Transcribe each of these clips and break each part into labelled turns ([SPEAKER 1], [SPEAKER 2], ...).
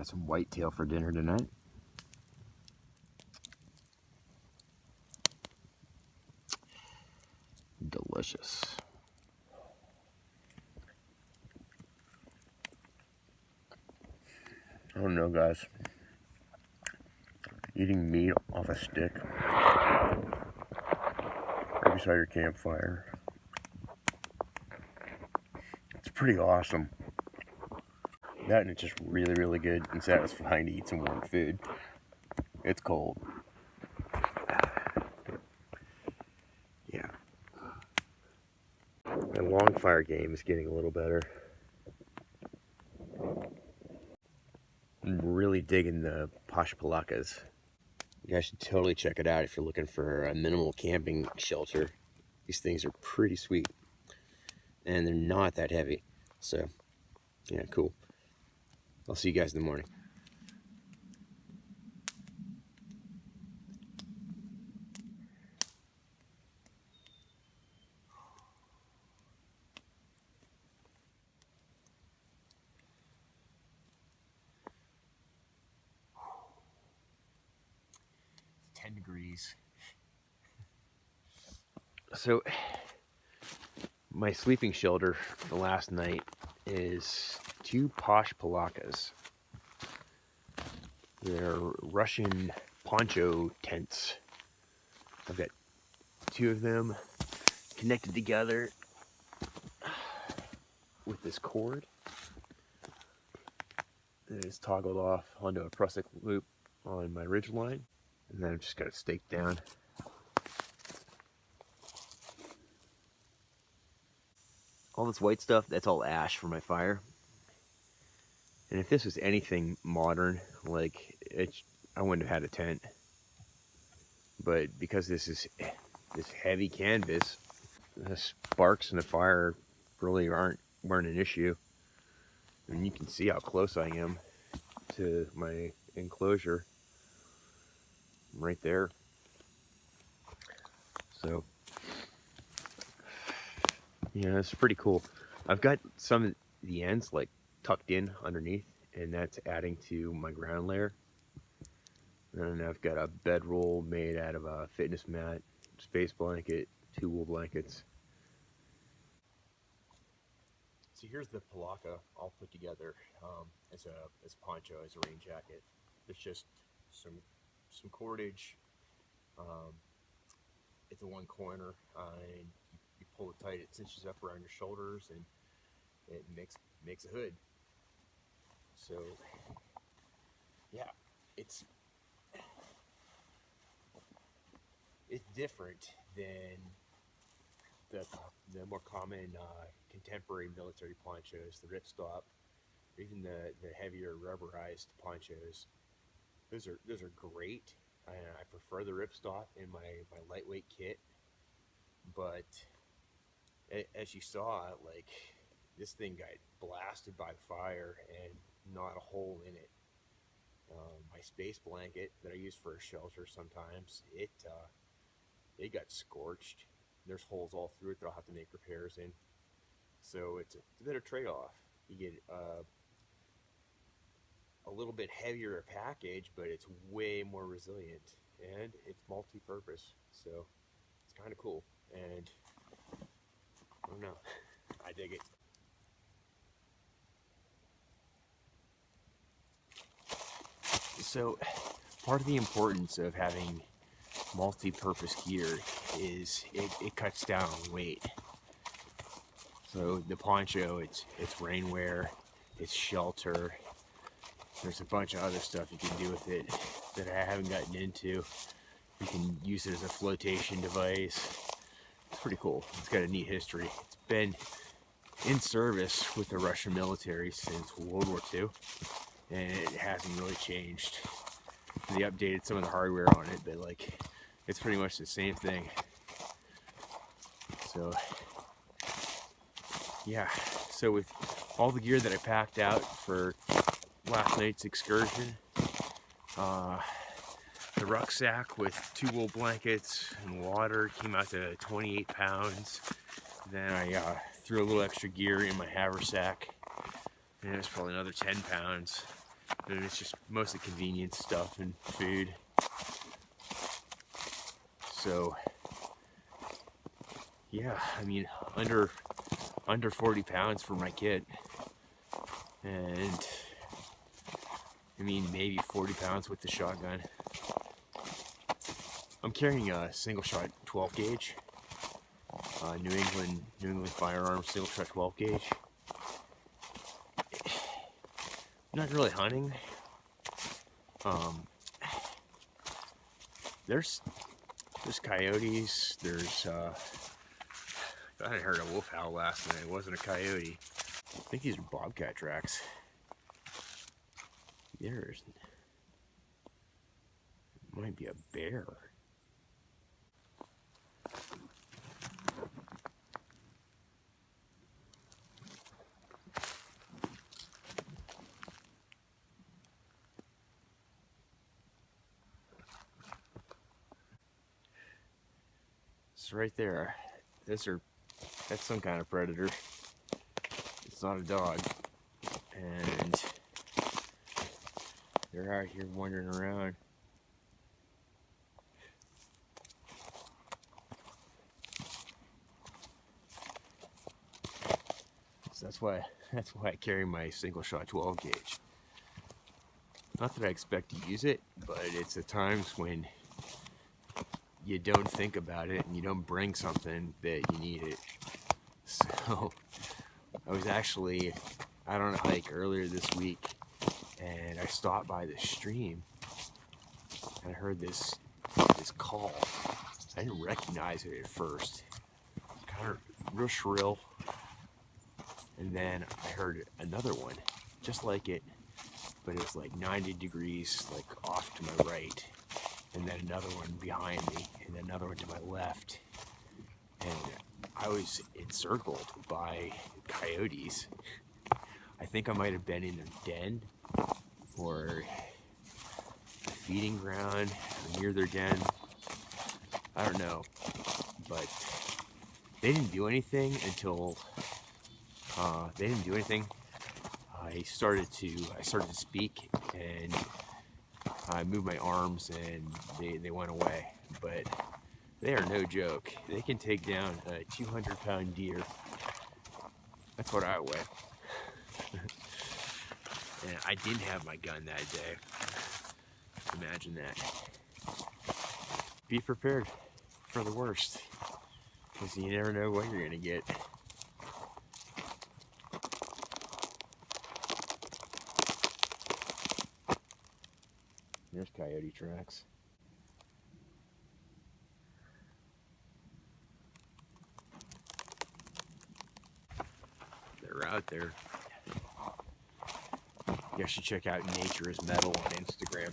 [SPEAKER 1] Got some whitetail for dinner tonight. Delicious. I don't know, guys. Eating meat off a stick right beside your campfire. It's pretty awesome. That and it's just really, really good and satisfying to eat some warm food. It's cold. Yeah. My long fire game is getting a little better. I'm really digging the Pash Palakas. You guys should totally check it out if you're looking for a minimal camping shelter. These things are pretty sweet. And they're not that heavy. So, yeah, cool. I'll see you guys in the morning. It's 10 degrees. So, my sleeping shelter for last night is 2 Pash Palakas. They're Russian Poncho tents. I've got 2 of them connected together with this cord that is toggled off onto a rucksack loop on my ridge line, and then I've just got it staked down. All this white stuff, that's all ash for my fire. And if this was anything modern, like I wouldn't have had a tent. But because this is this heavy canvas, the sparks in the fire really weren't an issue. And you can see how close I am to my enclosure. I'm right there. So yeah, it's pretty cool. I've got some of the ends like tucked in underneath, and that's adding to my ground layer. And I've got a bedroll made out of a fitness mat, space blanket, 2 wool blankets. So here's the Palakta all put together as a poncho, as a rain jacket. There's just some cordage at the one corner, and you pull it tight, it cinches up around your shoulders, and it makes a hood. So yeah, it's different than the more common contemporary military ponchos, the ripstop, or even the heavier rubberized ponchos. Those are great. I prefer the ripstop in my lightweight kit, but as you saw, like, this thing got blasted by fire and not a hole in it. My space blanket that I use for a shelter sometimes, it got scorched. There's holes all through it that I'll have to make repairs in. So it's a bit of trade-off. You get a little bit heavier package, but it's way more resilient, and it's multi-purpose. So it's kind of cool, and I don't know, I dig it. So part of the importance of having multi-purpose gear is it cuts down on weight. So the poncho, it's rainwear, it's shelter. There's a bunch of other stuff you can do with it that I haven't gotten into. You can use it as a flotation device. It's pretty cool. It's got a neat history. It's been in service with the Russian military since World War II, and it hasn't really changed. They updated some of the hardware on it, but like, it's pretty much the same thing. So yeah, so with all the gear that I packed out for last night's excursion, the rucksack with 2 wool blankets and water came out to 28 pounds. Then I threw a little extra gear in my haversack, and it was probably another 10 pounds. and it's just mostly convenience stuff and food. So yeah, I mean, under 40 pounds for my kit, and I mean maybe 40 pounds with the shotgun. I'm carrying a single shot 12 gauge, New England firearms single shot 12 gauge. Not really hunting. There's coyotes. There's I heard a wolf howl last night. It wasn't a coyote. I think these are bobcat tracks. There's might be a bear. It's right there. That's some kind of predator. It's not a dog. And they're out here wandering around. So that's why I carry my single shot 12 gauge. Not that I expect to use it, but it's at times when you don't think about it and you don't bring something that you need it. So I was actually out on a hike earlier this week, and I stopped by this stream and I heard this call. I didn't recognize it at first. Kind of real shrill. And then I heard another one just like it, but it was like 90 degrees like off to my right. And then another one behind me, and then another one to my left. And I was encircled by coyotes. I think I might have been in their den, or a feeding ground, or near their den. I don't know. But they didn't do anything until, I started to speak, and I moved my arms and they went away. But they are no joke. They can take down a 200-pound deer. That's what I weigh. And I didn't have my gun that day. Imagine that. Be prepared for the worst, because you never know what you're going to get. There's coyote tracks. They're out there. You guys should check out Nature is Metal on Instagram.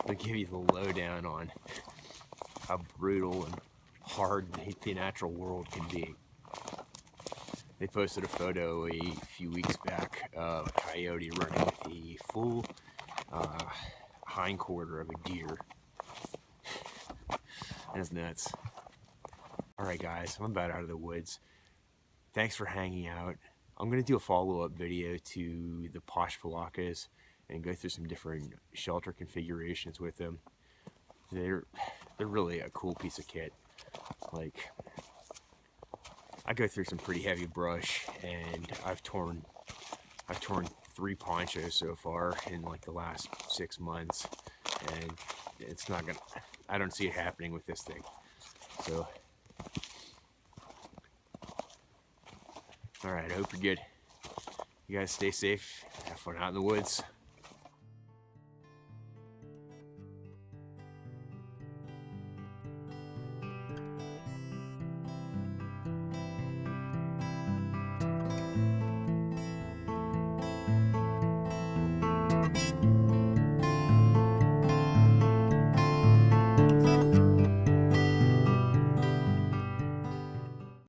[SPEAKER 1] They'll give you the lowdown on how brutal and hard the natural world can be. They posted a photo a few weeks back of a coyote running a full hindquarter of a deer. That's nuts. Alright guys, I'm about out of the woods. Thanks for hanging out. I'm going to do a follow-up video to the Pash Palakas and go through some different shelter configurations with them. They're really a cool piece of kit. Like, I go through some pretty heavy brush, and I've torn 3 ponchos so far in like the last 6 months, and it's not gonna, I don't see it happening with this thing. So, alright, I hope you're good. You guys stay safe, have fun out in the woods.